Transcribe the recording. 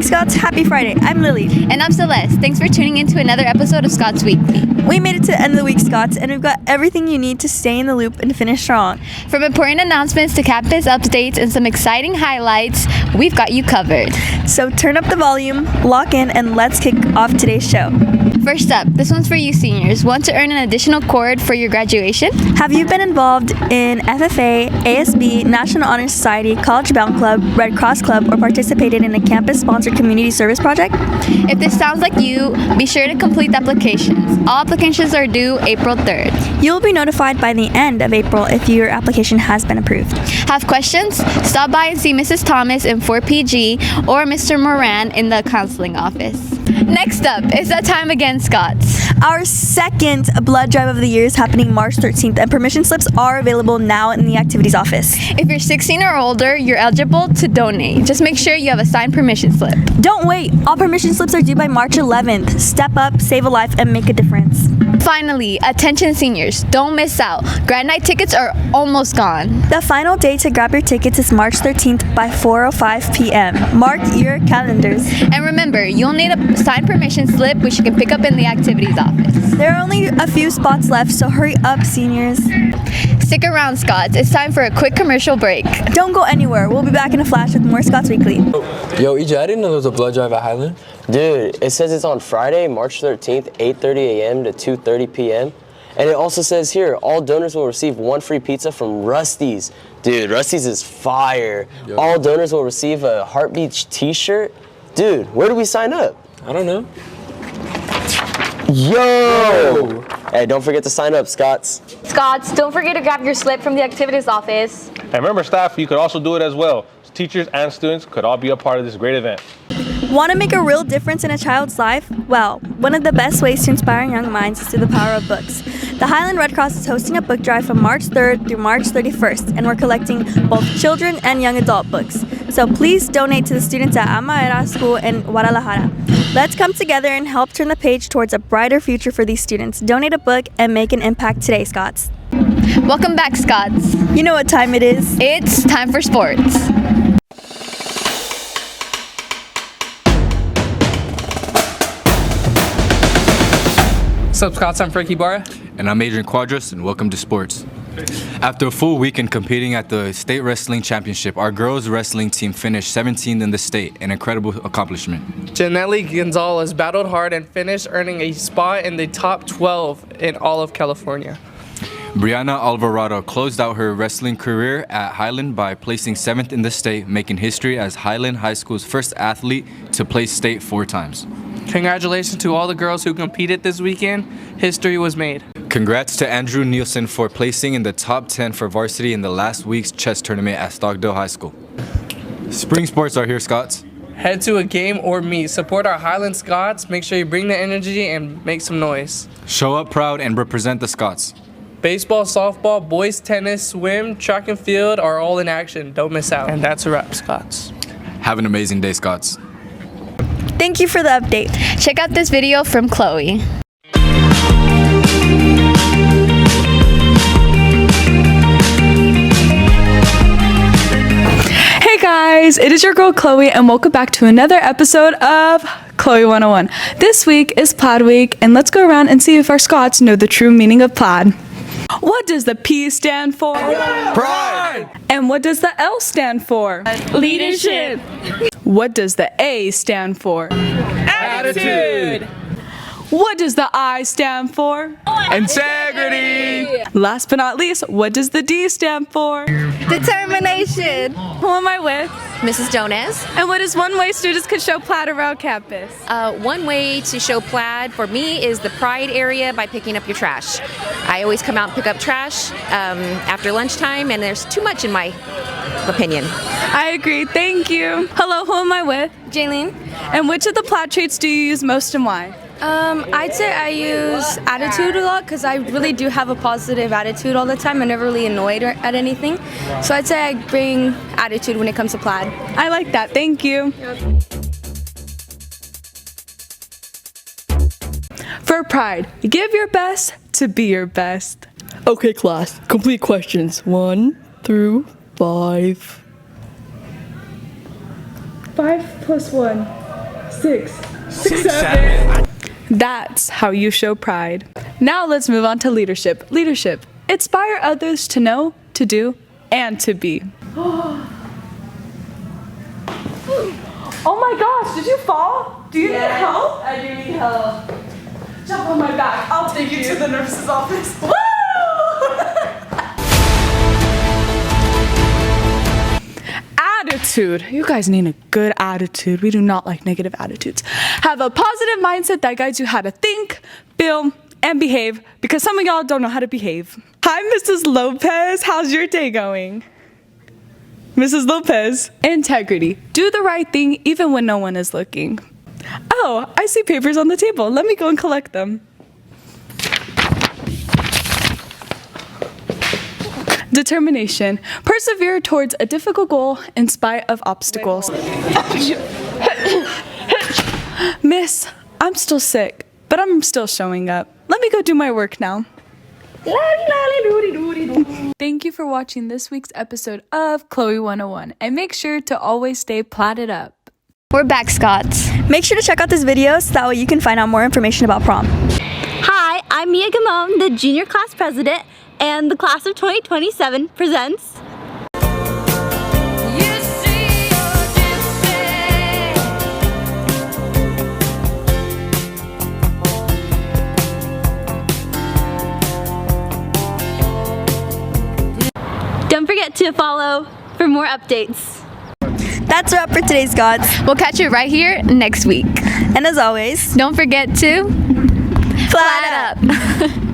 morning, Scots. Happy Friday. I'm Lily. And I'm Celeste. Thanks for tuning in to another episode of Scots Weekly. We made it to the end of the week, Scots, and we've got everything you need to stay in the loop and finish strong. From important announcements to campus updates and some exciting highlights, we've got you covered. So turn up the volume, lock in, and let's kick off today's show. First up, this one's for you seniors. Want to earn an additional cord for your graduation? Have you been involved in FFA, ASB, National Honor Society, College Bound Club, Red Cross Club, or participated in a campus-sponsored community service project? If this sounds like you, be sure to complete the applications. All applications are due April 3rd. You'll be notified by the end of April if your application has been approved. Have questions? Stop by and see Mrs. Thomas in 4PG or Mr. Moran in the counseling office. Next up, it's that time again, Scots. Our second blood drive of the year is happening March 13th, and permission slips are available now in the activities office. If you're 16 or older, you're eligible to donate. Just make sure you have a signed permission slip. Don't wait! All permission slips are due by March 11th. Step up, save a life, and make a difference. Finally, attention seniors, don't miss out. Grad night tickets are almost gone. The final day to grab your tickets is March 13th by 4:05 p.m. Mark your calendars. And remember, you'll need a signed permission slip which you can pick up in the activities office. There are only a few spots left, so hurry up, seniors. Stick around, Scots. It's time for a quick commercial break. Don't go anywhere. We'll be back in a flash with more Scots Weekly. Yo, EJ, I didn't know there was a blood drive at Highland. Dude, it says it's on Friday, March 13th, 8:30 a.m. to 2:30 p.m. And it also says here, all donors will receive one free pizza from Rusty's. Dude, Rusty's is fire. Yo. All donors will receive a Heartbeat t-shirt. Dude, where do we sign up? I don't know. Yo! Hey, don't forget to sign up, Scots. Scots, don't forget to grab your slip from the activities office. And remember, staff, you could also do it as well. Teachers and students could all be a part of this great event. Want to make a real difference in a child's life? Well, one of the best ways to inspire young minds is through the power of books. The Highland Red Cross is hosting a book drive from March 3rd through March 31st, and we're collecting both children and young adult books. So please donate to the students at Amaera School in Guadalajara. Let's come together and help turn the page towards a brighter future for these students. Donate a book and make an impact today, Scots. Welcome back, Scots. You know what time it is. It's time for sports. What's up, Scots? I'm Frankie Barra. And I'm Adrian Quadras, and welcome to sports. After a full weekend competing at the State Wrestling Championship, our girls wrestling team finished 17th in the state, an incredible accomplishment. Janelle Gonzalez battled hard and finished earning a spot in the top 12 in all of California. Brianna Alvarado closed out her wrestling career at Highland by placing 7th in the state, making history as Highland High School's first athlete to place state 4 times. Congratulations to all the girls who competed this weekend. History was made. Congrats to Andrew Nielsen for placing in the top 10 for varsity in the last week's chess tournament at Stockdale High School. Spring sports are here, Scots. Head to a game or meet. Support our Highland Scots. Make sure you bring the energy and make some noise. Show up proud and represent the Scots. Baseball, softball, boys tennis, swim, track and field are all in action. Don't miss out. And that's a wrap, Scots. Have an amazing day, Scots. Thank you for the update. Check out this video from Chloe. Hey guys, it is your girl Chloe and welcome back to another episode of Chloe 101. This week is Plaid Week and let's go around and see if our Scots know the true meaning of plaid. What does the P stand for? Pride! And what does the L stand for? Leadership. What does the A stand for? Attitude! What does the I stand for? Integrity! Last but not least, what does the D stand for? Determination. Who am I with? Mrs. Jonas. And what is one way students could show plaid around campus? One way to show plaid for me is the Pride area by picking up your trash. I always come out and pick up trash after lunchtime, and there's too much in my opinion. I agree. Thank you. Hello, who am I with? Jaylene. And which of the plaid traits do you use most and why? I'd say I use attitude a lot because I really do have a positive attitude all the time. I'm never really annoyed at anything. So I'd say I bring attitude when it comes to plaid. I like that. Thank you. For Pride, give your best to be your best. Okay, class. Complete questions 1 through 5. 5 plus 1. 6, 7. That's how you show pride. Now let's move on to leadership. Leadership. Inspire others to know, to do, and to be. Oh my gosh, did you fall? Do you need help? I do need help. Jump on my back. I'll take you to the nurse's office. Woo! Attitude. You guys need a good attitude. We do not like negative attitudes. Have a positive mindset that guides you how to think, feel, and behave, because some of y'all don't know how to behave. Hi, Mrs. Lopez. How's your day going? Mrs. Lopez. Integrity. Do the right thing even when no one is looking. Oh, I see papers on the table. Let me go and collect them. Determination. Persevere towards a difficult goal in spite of obstacles. Miss, I'm still sick, but I'm still showing up. Let me go do my work now. Thank you for watching this week's episode of Chloe 101, and make sure to always stay plaited up. We're back, Scots. Make sure to check out this video so that way you can find out more information about prom. Hi, I'm Mia Gamone, the junior class president, and the class of 2027 presents Don't forget to follow for more updates. That's a wrap for today, Scots. We'll catch you right here next week. And as always, don't forget to plaid up.